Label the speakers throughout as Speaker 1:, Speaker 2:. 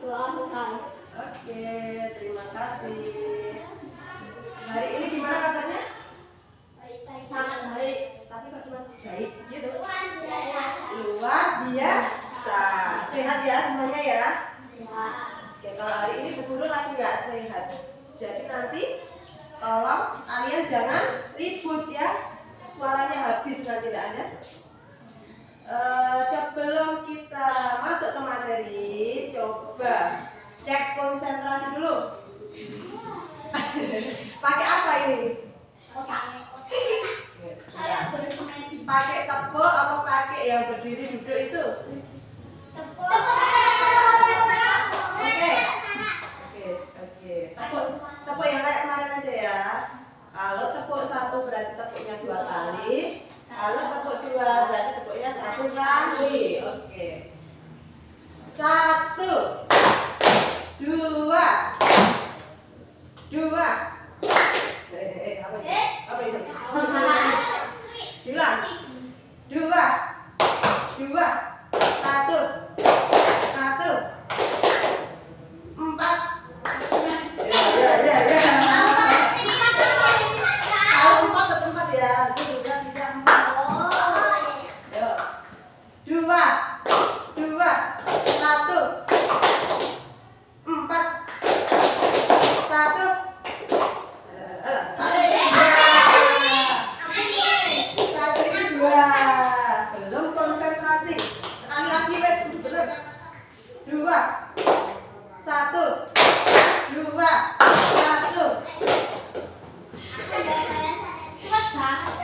Speaker 1: Oke, terima kasih. Hari ini gimana kabarnya?
Speaker 2: Sangat baik.
Speaker 1: Tapi kok cuma baik gitu? Luar biasa. Sehat ya semuanya ya? Oke, kalau hari ini Bu Guru lagi nggak sehat. Jadi nanti tolong kalian jangan ribut ya. Suaranya habis nanti tidak ada. Sebelum kita masuk ke materi, coba cek konsentrasi dulu. Pakai apa ini? Pakai tepuk apa pakai yang berdiri duduk itu? Oke. Tepuk yang kayak kemarin aja ya. Kalau tepuk satu berarti tepuknya 2 kali. Kalau tepuk 2 berarti tepuknya 1 kali. Oke. 1, 2, 2. Apa itu? Bilang. 2, 2, 1, 1, 4. Ya. Kalau 4 tetap 4 ya. Itu juga bisa 4. Yo. 2, 2, 1, 4, 1. Satu ini 2. Belum konsentrasi. Sekali lagi wes bener. 2, 1, 2, 1.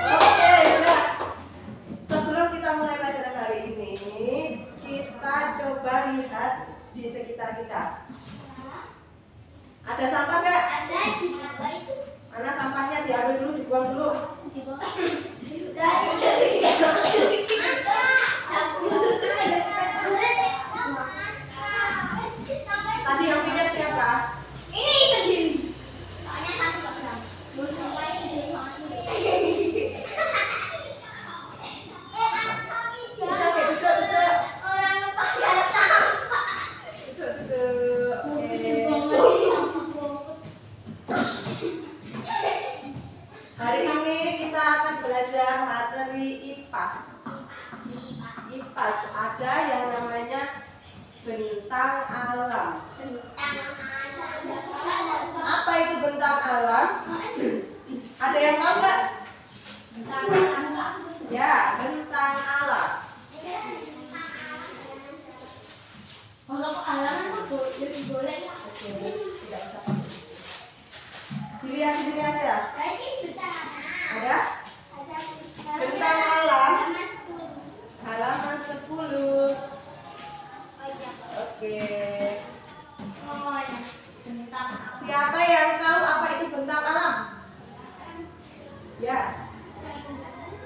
Speaker 1: Oke, udah. Sebelum kita mulai pelajaran hari ini, kita coba lihat di sekitar kita. Ada sampah nggak?
Speaker 2: Ada di bawah itu.
Speaker 1: Mana sampahnya? Diambil dulu, dibuang dulu.
Speaker 2: Di bawah.
Speaker 1: Tadi yang pikir siapa?
Speaker 2: Ini sendiri. Soalnya satu gak berang. Mulai sendiri
Speaker 1: Duduk.
Speaker 2: orang lepas ada sampah.
Speaker 1: Duduk. Hari ini kita akan belajar materi IPAS. IPAS ada yang namanya bentang alam. Apa itu bentang alam? Ada yang tahu nggak? Ya, bentang alam.
Speaker 2: Kalau alam itu lebih boleh.
Speaker 1: Oke, tidak usah pakai. Dilihat di sini aja.
Speaker 2: Ini besar.
Speaker 1: Ada? Bentang alam. Halaman 10. Oke. Siapa yang tahu apa itu bentang alam? Ya.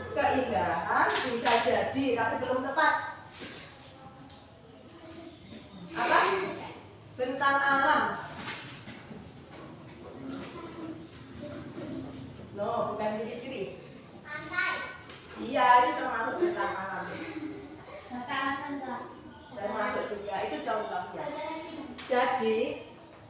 Speaker 1: Keindahan bisa jadi, tapi belum tepat. Apa? Bentang alam. No, bukan ciri-ciri. Iya, ini termasuk bentang alam. Termasuk juga, itu contohnya. Jadi,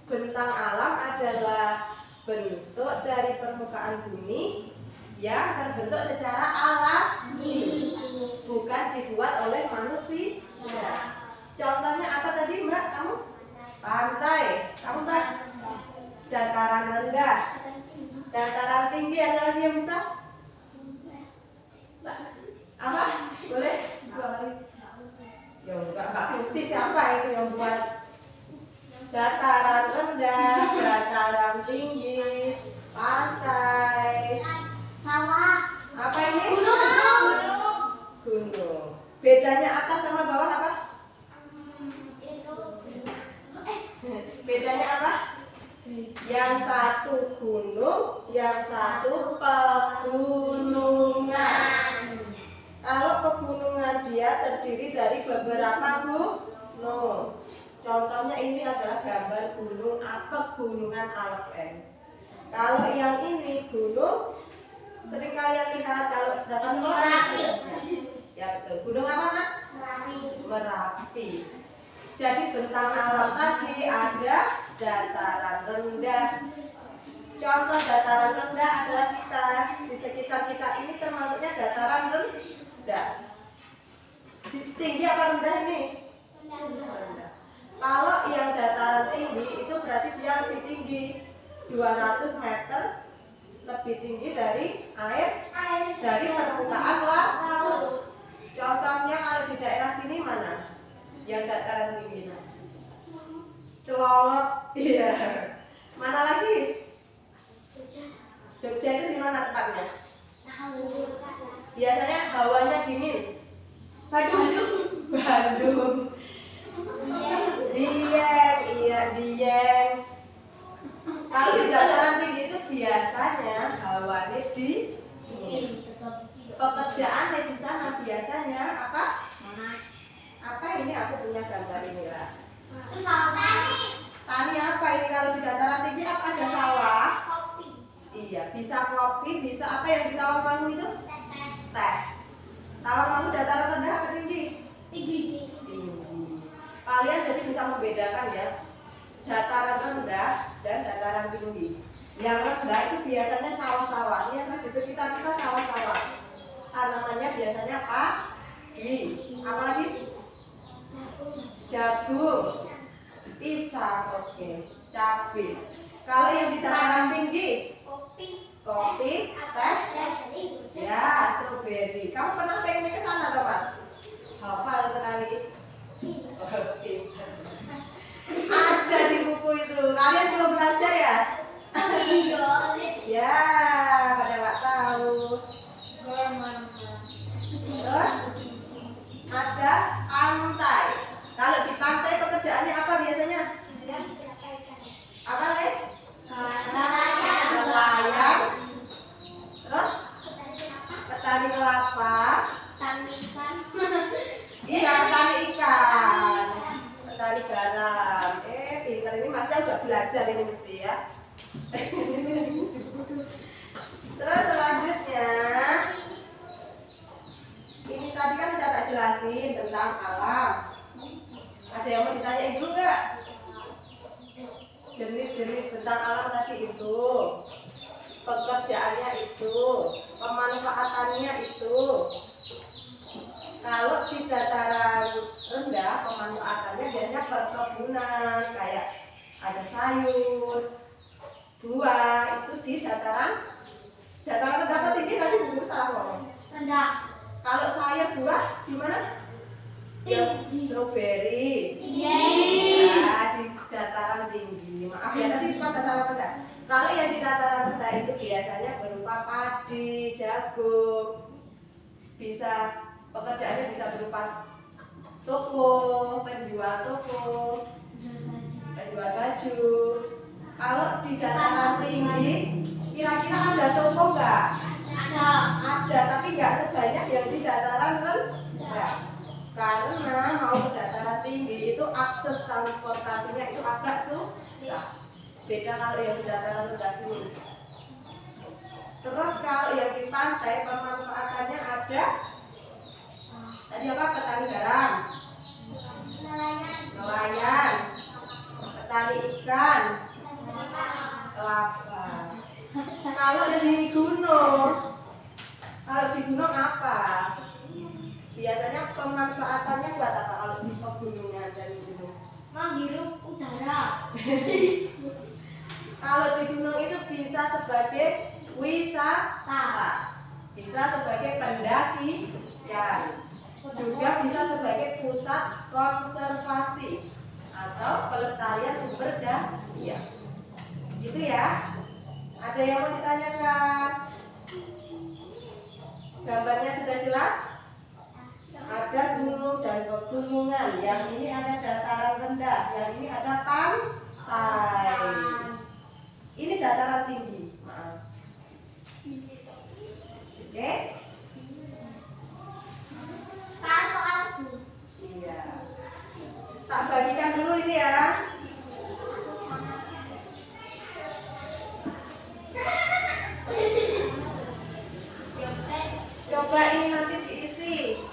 Speaker 1: bentang alam adalah bentuk dari permukaan bumi yang terbentuk secara alami, bukan dibuat oleh manusia. Contohnya apa tadi, Mbak? Kamu? Pantai. Kamu, Mbak? Dataran rendah. Dataran tinggi, ada lagi yang bisa? Apa? Boleh? Ya enggak, Mbak Putih siapa itu yang buat? Dataran rendah, dataran tinggi, pantai. Apa ini? Gunung. Bedanya atas sama bawah apa? Bedanya apa? Yang satu gunung, yang satu pegunungan. Kalau pegunungan dia terdiri dari beberapa gunung. Contohnya ini adalah gambar gunung pegunungan Alpen. Kalau yang ini gunung, sering kalian lihat kalau berangkat sekolah. Ya betul. Gunung apa, Nak?
Speaker 2: Merapi.
Speaker 1: Merapi. Jadi bentang alam tadi ada dataran rendah. Contoh dataran rendah adalah kita. Di sekitar kita ini termasuknya dataran rendah. Tinggi apa rendah ini? Rendah. Kalau yang dataran tinggi itu berarti dia lebih tinggi, 200 meter lebih tinggi dari air dari permukaan laut. Contohnya kalau di daerah sini mana? Yang dataran tinggi. Celolok. Iya. Mana lagi? Jogja itu di mana tempatnya? Biasanya hawanya dingin. Bandung. Dieng, iya Dieng. Kalau di dataran tinggi itu biasanya hawanya dingin. Pekerjaan di sana biasanya apa? Apa ini? Aku punya gambar ini lah. Tani apa ini kalau di dataran tinggi? Apa ada sawah? Iya, bisa kopi, bisa apa yang di Tawangmangu itu? Teh. Tawangmangu dataran rendah apa tinggi? Tinggi. Kalian jadi bisa membedakan ya, dataran rendah dan dataran tinggi. Yang rendah itu biasanya sawah-sawah. Lihat di sekitar kita sawah-sawah. Tanamannya biasanya padi. Apa lagi? Jagung, pisang, oke, cabai. Kalau yang di dataran tinggi, kopi, teh, ya, stroberi. Kamu pernah pengen ke sana toh, Mas? Hafal sekali. Oke. Ada di buku itu. Kalian belum belajar ya?
Speaker 2: Iya.
Speaker 1: Ya, pada nggak tahu. Terus ada pantai. Kalau di pantai pekerjaannya apa biasanya? Apa nih? Nelayan. Terus petani kelapa. Iya, petani ikan. Petani garam. Pintar ini Masnya udah belajar ini mesti ya. Terus selanjutnya, ini tadi kan udah tak jelasin tentang alam. Ada yang mau ditanyain dulu nggak? Jenis-jenis tentang alam tadi itu, pekerjaannya itu, pemanfaatannya itu. Kalau di dataran rendah, pemanfaatannya biasanya perkebunan, kayak ada sayur, buah, itu di dataran rendah apa tinggi tadi Bu salah ngomong.
Speaker 2: Rendah.
Speaker 1: Kalau sayur buah di mana? Stroberi. Ya, di dataran tinggi. Maaf ya, tadi bukan dataran rendah. Kalau yang di dataran rendah itu biasanya berupa padi, jagung. Bisa pekerjaannya bisa berupa toko, penjual baju. Kalau di dataran tinggi, kira-kira ada toko nggak? Ada, tapi nggak sebanyak yang di dataran rendah. Karena mau ke dataran tinggi itu akses transportasinya itu agak susah. Beda kalau yang di dataran rendah ini. Terus kalau yang di pantai pemanfaatannya ada tadi apa? Petani garam, nelayan, petani ikan, kelapa. Kalau di gunung apa? Biasanya pemanfaatannya buat apa kalau di pegunungan dan gunung?
Speaker 2: Menghirup udara.
Speaker 1: Kalau di gunung itu bisa sebagai wisata, bisa sebagai pendakian, juga bisa sebagai pusat konservasi atau pelestarian sumber daya. Gitu ya. Ada yang mau ditanyakan? Gambarnya sudah jelas? Ada gunung dan pegunungan. Yang ini ada dataran rendah, yang ini ada pantai. Ini dataran tinggi. Maaf. Oke? Iya. Tak bagikan dulu ini ya. Coba ini nanti diisi.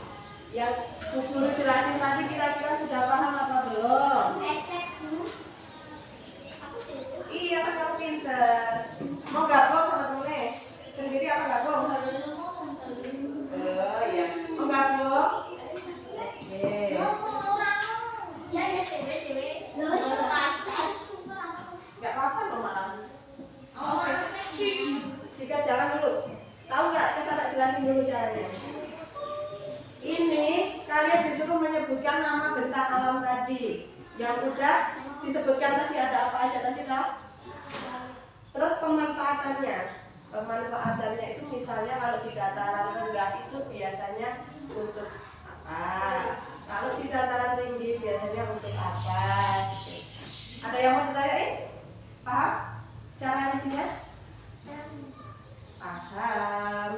Speaker 1: Yang Bu Guru jelasin tadi kira-kira sudah paham apa belum? jelasin dulu caranya. Ini kalian disuruh menyebutkan nama bentang alam tadi. Yang udah disebutkan tadi ada apa aja tadi tahu? Terus pemanfaatannya. Pemanfaatannya itu misalnya kalau di dataran rendah itu biasanya untuk apa? Kalau di dataran tinggi biasanya untuk apa? Ada yang mau ditanyain? Paham? Cara ngisinya? Paham.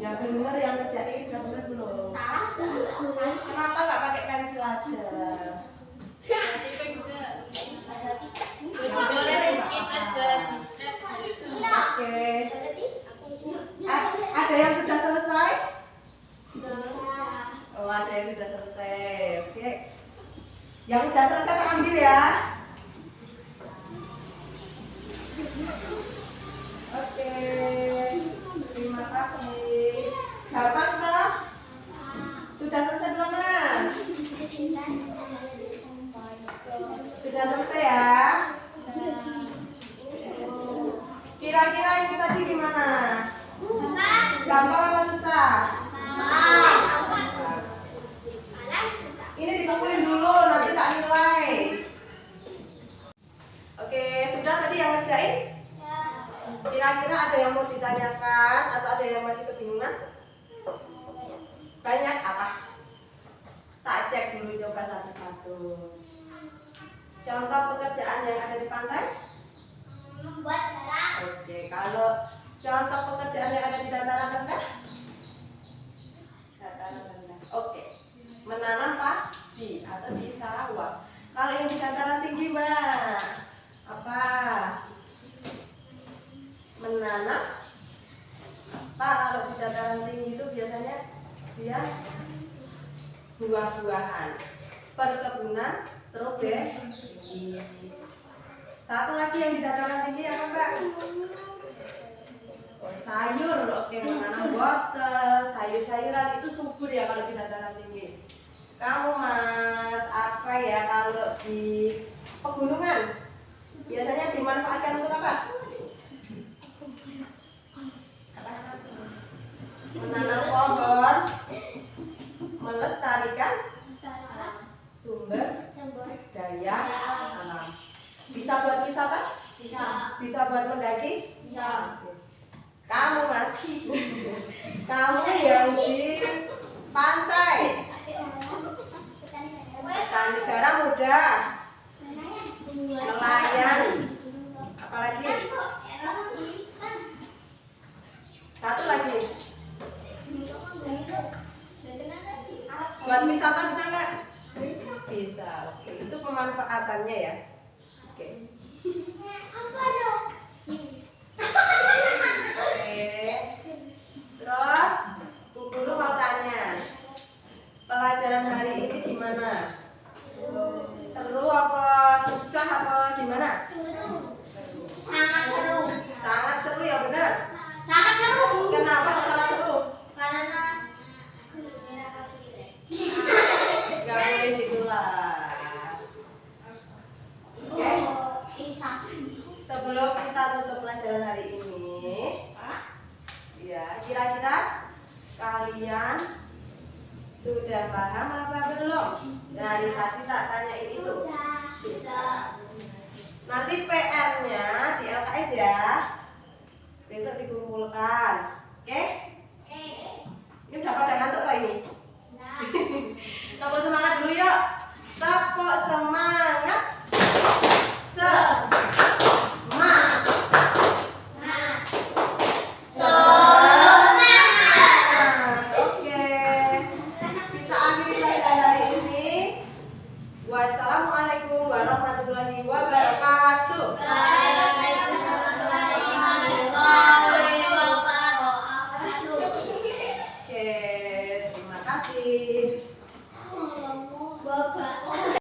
Speaker 1: Ya benar yang ngerjain, udah benar belum? Kenapa nggak pakai pensil aja? Oke. Ada yang sudah selesai? Oh, ada yang sudah selesai. Oke. Yang sudah selesai tak ambil ya. Oke. Terima kasih. Gampang toh? Sudah selesai belum, Mas? Sudah selesai ya? Kira-kira ini tadi gimana? Gampang apa susah? Ini dikumpulin dulu, nanti tak nilai. Oke, sudah tadi yang ngerjain? Kira-kira ada yang mau ditanyakan atau ada yang masih kebingungan? Banyak apa? Tak cek dulu, coba satu-satu. Contoh pekerjaan yang ada di pantai?
Speaker 2: Membuat darah.
Speaker 1: Oke, kalau contoh pekerjaan yang ada di dataran rendah? Dataran rendah. Oke. Menanam padi atau di sawah. Kalau yang di dataran tinggi, Mbak, apa? Menanam apa? Kalau di dataran tinggi itu biasanya dia buah-buahan. Perkebunan stroberi. Satu lagi yang di dataran tinggi apa, Mbak? Oh, sayur. Oke, menanam wortel, sayur-sayuran itu subur ya kalau di dataran tinggi. Kamu, Mas, apa ya kalau di pegunungan? Biasanya dimanfaatkan untuk apa? Menanam pohon, melestarikan sumber daya alam. Bisa buat wisata? Bisa buat mendaki? Kamu, Mas, kamu yang di pantai, petani garam mudah, nelayan, apalagi? Satu lagi. Buat wisata bisa nggak? Bisa. Oke, itu pemanfaatannya ya. Oke. Oke. Terus, Bu Guru mau tanya, pelajaran hari ini gimana? Seru apa susah apa gimana?
Speaker 2: Sangat seru.
Speaker 1: Sangat seru ya, benar?
Speaker 2: Sangat seru.
Speaker 1: Kenapa kok sangat seru?
Speaker 2: Karena
Speaker 1: Gak boleh gitulah. Oke. Sebelum kita tutup pelajaran hari ini, ya, kira-kira kalian sudah paham apa belum? Dari tadi tak tanya itu. Sudah. Nanti PR-nya di LKS ya. Besok dikumpulkan. Oke? Ini udah pada ngantuk kok ini? Tepuk semangat dulu yuk. Tepuk semangat. Oke. Kita akhiri pelajaran hari ini. Wassalamualaikum warahmatullahi wabarakatuh.